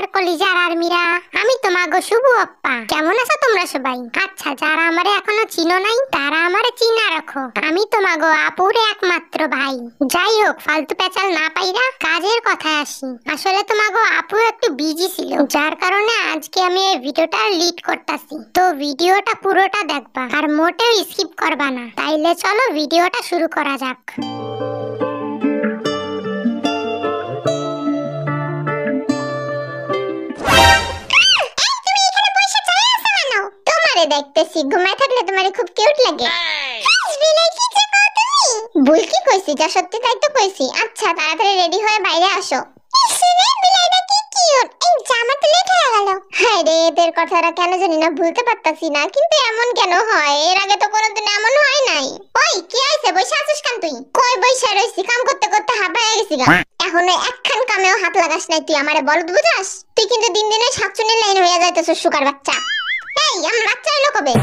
আমার কলিজার আর্মিরা, আমি তোমাগো শুভ আপ্পা। কেমন আছো তোমরা সবাই? আচ্ছা, যারা আমারে এখনো চিনো নাই তারা আমারে চিনা রাখো। আমি তোমাগো আপুর একমাত্র ভাই। যাই হোক, ফালতু পেঁচাল না পাইরা কাজের কথায় আসি। আসলে তোমাগো আপু একটু বিজি ছিল, যার কারণে আজকে আমি এই ভিডিওটা লিড করতেছি। তো ভিডিওটা পুরোটা দেখবা আর মোটেও স্কিপ করবা না। তাইলে চলো ভিডিওটা শুরু করা যাক। দেখতেছি ঘুমায় থাকলে তোমারে খুব কিউট লাগে। ভুল কি কইছি? যা সত্যি তাই তো কইছি। আচ্ছা, তাড়াতাড়ি রেডি হয়ে বাইরে আসো। এদের কথাটা কেন জানি না ভুলতে পারতাছি না, কিন্তু এমন কেন হয়? এর আগে তো কোনোদিন এমন হয় নাই। ওই কি হইছে? বইসা আছিস কেন তুই? কই বইসা রইছি? কাম করতে করতে হাঁপায়া গেছি গা। এখনো একখান কামেও হাত লাগাস নাই তুই। আমারে বলদ বুঝাস? তুই কিন্তু দিন দিনে শাকচুনির লাইন হইয়া যাইতেছিস সুগার বাচ্চা। এই আমার বাচ্চা হইলো কবে?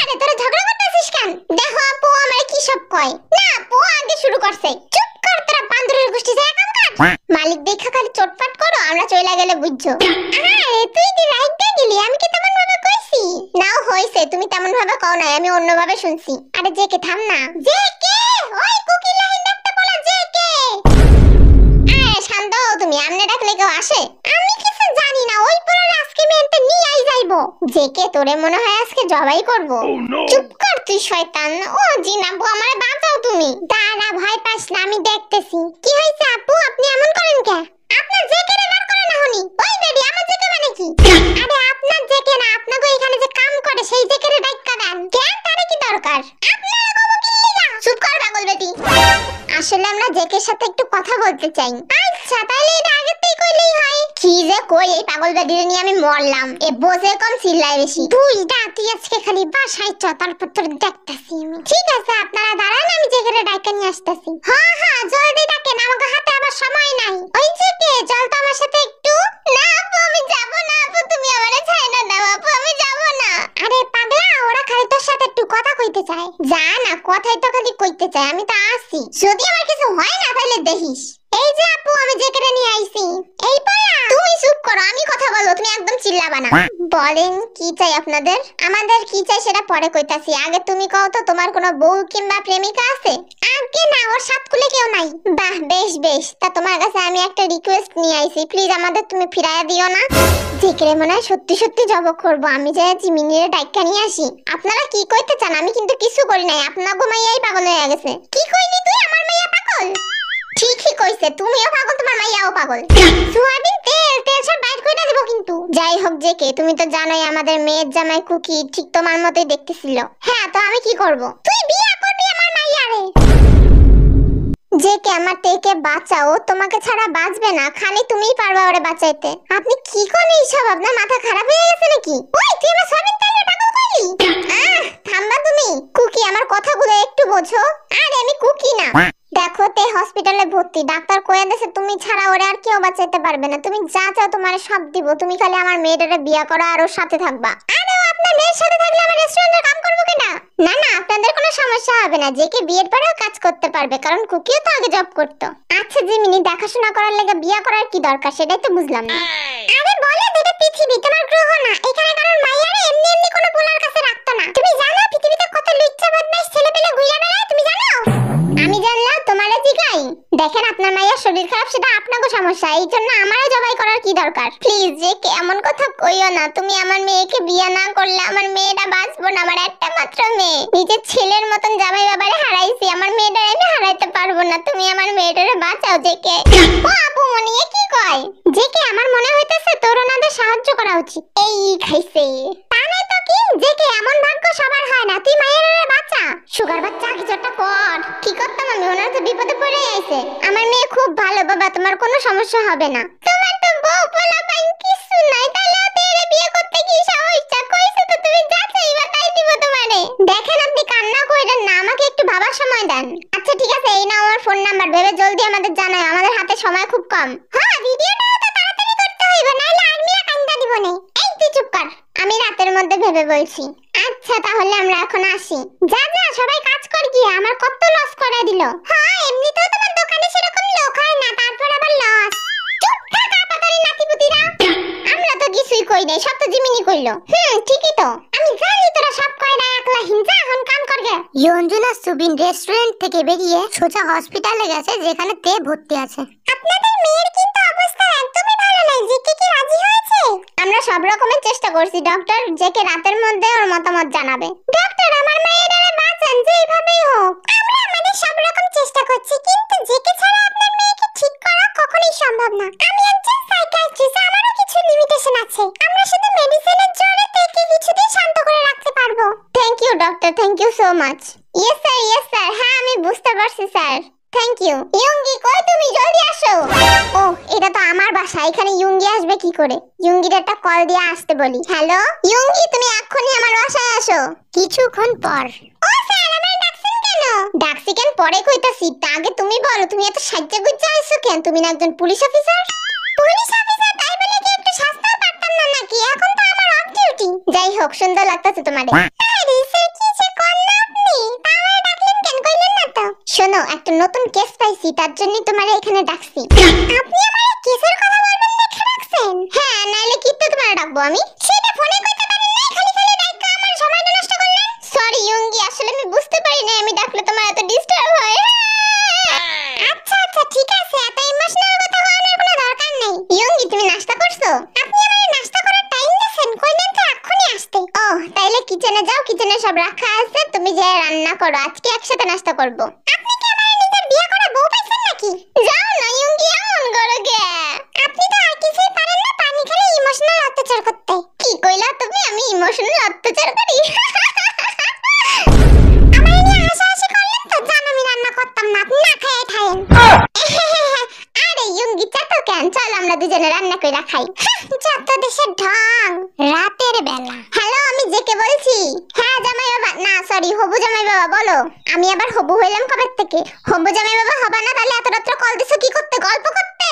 আরে তোরা ঝগড়া করতেছিস কেন? দেখো আপু আমারে কি সব কয়। না, আপু আগে শুরু করছে। চুপ কর তোরা, বান্দরের গোষ্ঠী যায় কাম কর। মালিক দেখা খালি চটপট করো, আমরা চইলা গেলে বুঝছো। আরে তুই কি রাইটটা গেলি? আমি কি তেমন ভাবে কইছি? নাও হইছে, তুমি তেমন ভাবে কও নাই, আমি অন্য ভাবে শুনছি। আরে জেকে থাম না। জেকে, ওই কুকি লাইন ডাকতে বলা জেকে। আরে শান্ত হও তুমি, আমনে ডাকলে কেউ আসে? আমি কিছু জানি না, ওই পুরো আজকে মেনতে নিয়ে আই যাইবো। জেকে তোরে মনে হয় আজকে জবাই করব। চুপ কর তুই শয়তান। ও জিনাবু, আমারে বাঁচাও তুমি। দাঁড়া, ভয় পাস না, আমি দেখতেছি। কি হইছে আপু, আপনি এমন করেন কে? আপনার জেকে রে বার করে না হনি। ওই বেডি, আমার জেকে মানে কি? আরে আপনার জেকে না, আপনাগো এখানে যে কাম করে সেই জেকে রে ডাক্কা দেন কেন? তারে কি দরকার? আপনারা কবো কি লিগা? চুপ কর পাগল বেটি। আসলে আমরা জেকের সাথে একটু কথা বলতে চাই। আচ্ছা, তাহলে এটা আগেতেই কইলেই হয়। কি যে কই, এই পাগল বেটিরে নিয়ে আমি মরলাম। এ বোঝে কম চিল্লায় বেশি। তুই তুই আজকে খালি বাসায় চ, তারপর তোর দেখতাছি আমি। ঠিক আছে, আপনারা দাঁড়ান, আমি জেকেরে ডাইকা নিয়ে আসতেছি। হ্যাঁ হ্যাঁ, জলদি ডাকেন, আমাকে হাতে আবার সময় নাই। ওই জেকে, চল তো আমার সাথে একটু। না আপু, আমি যাব না। আপু তুমি আমারে ছাইড়া দাও। আপু আমি যাব না। আরে পাগলা, ওরা খালি তোর সাথে একটু কথা কইতে চায়। যা না, কথাই তো খালি কইতে চায়। আমি তো আসি, যদি আমার কিছু হয় না তাহলে দেখিস। এই যে আপু, আমি জেকেরে নিয়ে আইছি। এই পায়া, তুমি চুপ করো, আমি কথা বলবো, তুমি একদম চিল্লাবা না। বলেন কি চাই আপনাদের? আমাদের কি চাই সেটা পরে কইতাছি, আগে তুমি কও তো তোমার কোনো বউ কিংবা প্রেমিকা আছে? আগে না, ওর সাতকুলে কেউ নাই। বাহ, বেশ বেশ। তা তোমার কাছে আমি একটা রিকোয়েস্ট নিয়ে আইছি, প্লিজ আমাদের তুমি ফিরাইয়া দিও না। জেকেরে মনে হয় সত্যি সত্যি জব করব। আমি যে জিমিনিরে ডাইকা নিয়ে আসি। আপনারা কি কইতে চান? আমি কিন্তু কিছু করি নাই, আপনার মাইয়াই পাগল হয়ে গেছে। কি কইলি তুই? আমার মাইয়া পাগল? ঠিকই কইছে, তুমিও পাগল, তোমার মাইয়াও পাগল। সোয়াবিন তেল তেল সব বাইর কইরা দেব কিন্তু। যাই হোক জেকে, তুমি তো জানোই আমাদের মেয়ের জামাই কুকি ঠিক তোমার মতোই দেখতেছিল। হ্যাঁ, তো আমি কি করব? তুই বিয়ে করবি আমার মাইয়ারে। জেকে, আমার তেকে বাঁচাও, তোমাকে ছাড়া বাঁচবে না, খালি তুমিই পারবা ওরে বাঁচাইতে। আপনি কি কোন এইসব? আপনার মাথা খারাপ হয়ে গেছে নাকি? ওই তুই আমার সোয়াবিন তেলে পাগল কইলি? থামবা তুমি। কুকি, আমার কথাগুলো একটু বোঝো। আরে আমি কুকি না। দেখো, তে হসপিটালে ভর্তি, ডাক্তার কইয়া দেছে তুমি ছাড়া ওরে আর কেউ বাঁচাইতে পারবে না। তুমি যা চাও তোমারে সব দিব, তুমি খালি আমার মেয়েটারে বিয়া করো আর ওর সাথে থাকবা। আরে ও আপনার মেয়ের সাথে থাকলে আমার রেস্টুরেন্টের কাম করব কেন? না না, আপনাদের কোনো সমস্যা হবে না, যে কে বিয়ের পরেও কাজ করতে পারবে, কারণ কুকিও তো আগে জব করতো। আচ্ছা জিমিনি, দেখাশোনা করার লাগে বিয়া করার কি দরকার সেটাই তো বুঝলাম না। আরে বলে এটা পৃথিবী, তোমার গ্রহ না। এখানে কারণ মাইয়ারে এমনি এমনি কোনো পোলার কাছে রাখতো না। তুমি জানো পৃথিবীতে কত লুচ্চা বদমাইশ ছেলেপেলে ঘুরে বেড়ায়? তুমি জানো? আমি জানলাম, তোমারে জিগাই। দেখেন, আপনার মায়ের শরীর খারাপ, সেটা আপনারও সমস্যা, এই জন্য আমারও জবাই করার কি দরকার? প্লিজ যে এমন কথা কইও না। তুমি আমার মেয়েকে বিয়ে না করলে আমার মেয়েটা বাঁচবো না। আমার একটা মাত্র মেয়ে, নিজের ছেলের মতন জামাই বাবারে হারাইছি, আমার মেয়েটা আমি হারাইতে পারবো না। তুমি আমার মেয়েটারে বাঁচাও জেকে। ও আপু মনি, এ কি কয়? জেকে, আমার মনে হইতেছে তোর ওনাদের সাহায্য করা উচিত। এই খাইছে তা নাই তো কি? জেকে, এমন ভাগ্য সবার হয় না, তুই মায়ের বাচ্চা সুগার বাচ্চা, কিছু একটা কর। কি করতাম আমি? ওনার তো বিপদে পড়ে আইছে। আমার মেয়ে খুব ভালো বাবা, তোমার কোনো সমস্যা হবে না। তোমার তো বউ পোলা পাইন কিছু নাই, তাহলে ওদের বিয়ে করতে কি সমস্যা? কইছে তো তুমি যা চাইবা তাই দিব তোমারে। দেখেন, আপনি কান্না কইরেন না, আমাকে একটু ভাবার সময় দেন। আচ্ছা ঠিক আছে, এই নাও আমার ফোন নাম্বার, ভেবে জলদি আমাদের জানাও, আমাদের হাতে সময় খুব কম। হ্যাঁ, ভিডিওটা তো তাড়াতাড়ি করতে হইবে, নাইলে আর্মিরা কান্দা দিব না। এই তুই চুপ কর, আমি রাতের মধ্যে ভেবে বলছি। আচ্ছা তাহলে আমরা এখন আসি। যা যা, সবাই কাজ কর গিয়ে, আমার কত লস করে দিল। হ্যাঁ, এমনিতেও তোমার দোকানে সেরকম লোক হয় না, তারপর আবার লস। চুপ থাক আপাতত নাতিপুতিরা। কিছুই কই নাই, সব তো জিমিনি কইলো। ঠিকই তো, আমি জানি তোরা সব কই না, একলা হিংসা এখন কাম করগে। ইয়ঞ্জনা সুবিন রেস্টুরেন্ট থেকে বেরিয়ে সোজা হসপিটালে গেছে, যেখানে তে ভর্তি আছে। আপনাদের মেয়ের কিন্তু অবস্থা একদমই ভালো নাই, জেকে কি রাজি হয়েছে? আমরা সব রকমের চেষ্টা করছি ডক্টর, জেকে রাতের মধ্যে ওর মতামত জানাবে। ডক্টর, আমার মেয়েটারে বাঁচান যেইভাবেই হোক। আমরা আমাদের সব রকম চেষ্টা করছি, কিন্তু জেকে ছাড়া আপনার মেয়েকে ঠিক করা কখনোই সম্ভব না। আমি একজন সাইকিয়াট্রিস্ট, আমারও কিছু লিমিটেশন আছে। আমরা শুধু মেডিসিনের জোরে তেকে কিছুদিন শান্ত করে রাখতে পারবো। Thank you doctor, thank you so much. Yes sir, হ্যাঁ আমি বুঝতে পারছি স্যার, থ্যাংক ইউ। ইয়ঙ্গি কই তুমি, জলদি আসো। ও, এটা তো আমার বাসা, এখানে ইয়ঙ্গি আসবে কি করে? ইয়ঙ্গির একটা কল দিয়ে আসতে বলি। হ্যালো ইয়ঙ্গি, তুমি এক্ষুনি আমার বাসায় আসো। কিছুক্ষণ পর। ও স্যার, আমায় ডাকছেন কেন? ডাকছি কেন পরে কইতাছি, তা আগে তুমি বলো, তুমি এত সাজ্জা গুজ্জা আইছো কেন? তুমি না একজন পুলিশ অফিসার? পুলিশ অফিসার তাই বলে কি একটু শাস্তিও পারতাম না নাকি? এখন তো আমার অফ ডিউটি। যাই হোক, সুন্দর লাগতাছে তোমারে। আরে স্যার, কি যে করেন আপনি? তা আমায় ডাকলেন কেন, কইলেন না তো? শোনো, একটা নতুন কেস পাইছি, তার জন্য তোমারে এখানে ডাকছি। আপনি আমারে কেসের কথা বলবেন দেখে ডাকছেন? হ্যাঁ, নাইলে কি তো তোমারে ডাকবো আমি? সেটা ফোনে কইতে পারেন না, খালি খালি ডাইকা আমার সময়টা নষ্ট করলেন। সরি ইয়ঙ্গি, আসলে আমি বুঝতে পারি না আমি ডাকলে তোমার এত ডিস্টার্ব হয়। আচ্ছা ঠিক আছে, এত ইমোশনাল কথা বলার কোনো দরকার নেই। ইয়ঙ্গি, তুমি নাস্তা করছো? আপনি আমারে নাস্তা করার টাইম দিয়েছেন, কইলেন তো এক্ষুনি আসতে। ও, তাইলে কিচেনে যাও, কিচেনে সব রাখা আছে, তুমি যে রান্না করো, আজকে একসাথে নাস্তা করব। আপনি কি আমারে নিজের বিয়ে করা বউ পাইছেন নাকি? যাও না ইয়ঙ্গি, এমন করো কে? আপনি তো আর কিছুই পারেন না, পানি খেলে ইমোশনাল অত্যাচার করতে। কি কইলা তুমি, আমি ইমোশনাল অত্যাচার করি? আমারে নিয়ে হাসাহাসি করলেন তো, জান আমি রান্না করতাম না, আপনি না খেয়ে খায়েন। আরে ইয়ঙ্গি, চাতো কেন, চল আমরা দুজনে রান্না কইরা খাই। যত দেশের ঢং, রাতের বেলা। হ্যালো, আমি জেকে বলছি। হ্যাঁ জামাই বাবা, না সরি, হবু জামাই বাবা বলো। আমি আবার হবু হইলাম কবে থেকে? হবু জামাই বাবা হবা না, তাহলে এত রাত্রে কল দিছো কি করতে, গল্প করতে?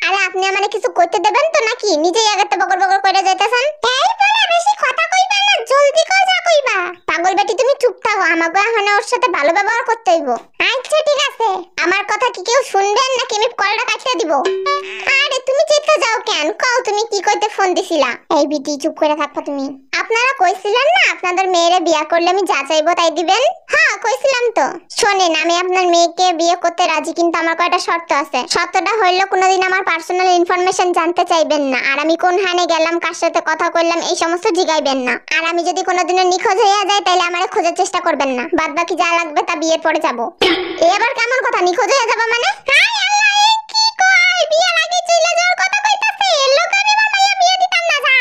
আরে আপনি আমারে কিছু কইতে দেবেন তো নাকি? নিজেই আগাতে বগর বগর কইরা যাইতাছেন। এই বলে বেশি কথা কইবা না, জলদি কই যা কইবা। পাগল বেটি, তুমি চুপ থাকো, আমাগো এখন ওর সাথে ভালো ব্যবহার করতে হইব। আচ্ছা ঠিক আছে। আমার কথা কি কেউ শুনবেন নাকি আমি কলটা কাটতে দিব? আরে তুমি চেতে যাও কেন, কও তুমি কি কইতে ফোন দিছিলা? এই বিটি চুপ করে থাকবা তুমি। আপনারা কইছিলেন না আপনাদের মেয়েরে বিয়ে করলে আমি যা চাইবো তাই দিবেন? হ্যাঁ কইছিলাম তো। শুনেন, আমি আপনার মেয়েকে বিয়ে করতে রাজি, কিন্তু আমার কয়টা শর্ত আছে। শর্তটা হইলো কোনোদিন আমার পার্সোনাল ইনফরমেশন জানতে চাইবেন না, আর আমি কোন হানে গেলাম, কার সাথে কথা কইলাম, এই সমস্ত জিগাইবেন না। আর আমি যদি কোনোদিনও নিখোঁজ হইয়া যাই তাহলে আমারে খোঁজার চেষ্টা করবেন না, বাদ বাকি যা লাগবে তা বিয়ের পরে যাব। এই আবার কেমন কথা, নিখোঁজ হয়ে যাবা মানে? হায় আল্লাহ, এ কি কয়, বিয়ের আগে চলে যাওয়ার কথা কইতাছে, লোকারে আমার মাইয়া বিয়ে দিতাম না যা।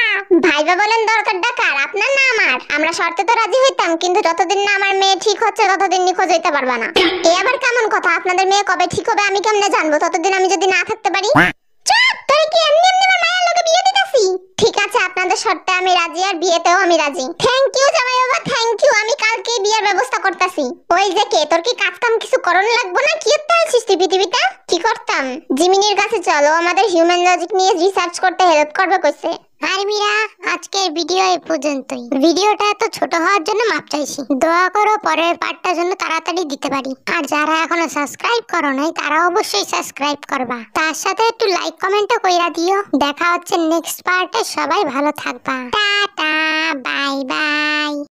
ভাইবা বলেন দরকারটা কার, আপনার না আমার? আমরা শর্তে তো রাজি হইতাম, কিন্তু যতদিন না আমার মেয়ে ঠিক হচ্ছে ততদিন নিখোঁজ হইতে পারবা না। এই আবার কেমন কথা, আপনাদের মেয়ে কবে ঠিক হবে আমি কেমনে জানবো, ততদিন আমি যদি না থাকতে পারি? চুপ, তুই কি এমনি এমনি আমার মায়ের লগে বিয়ে দিতাছি? ঠিক আছে, আপনাদের শর্তে আমি রাজি, আর বিয়েতেও আমি রাজি। থ্যাংক ইউ জামাই বাবা, থ্যাংক ইউ। আমি কালকেই বিয়ের ব্যবস্থা করতেছি। ওই যে কে, তোর কি কাজ কাম কিছু করণ লাগবে না? কি করতে আসছিস তুই পৃথিবীতে? কি করতাম? জিমিনির কাছে চলো, আমাদের হিউম্যান লজিক নিয়ে রিসার্চ করতে হেল্প করবে কইছে। আর মীরা, আজকের ভিডিও এই পর্যন্তই। ভিডিওটা এত ছোট হওয়ার জন্য মাপ চাইছি, দোয়া করো পরের পার্টটা যেন তাড়াতাড়ি দিতে পারি। আর যারা এখনো সাবস্ক্রাইব করো নাই তারা অবশ্যই সাবস্ক্রাইব করবা, তার সাথে একটু লাইক কমেন্টও কইরা দিও। দেখা হচ্ছে নেক্সট পার্টে, সবাই ভালো থাকবা, টাটা, বাই বাই।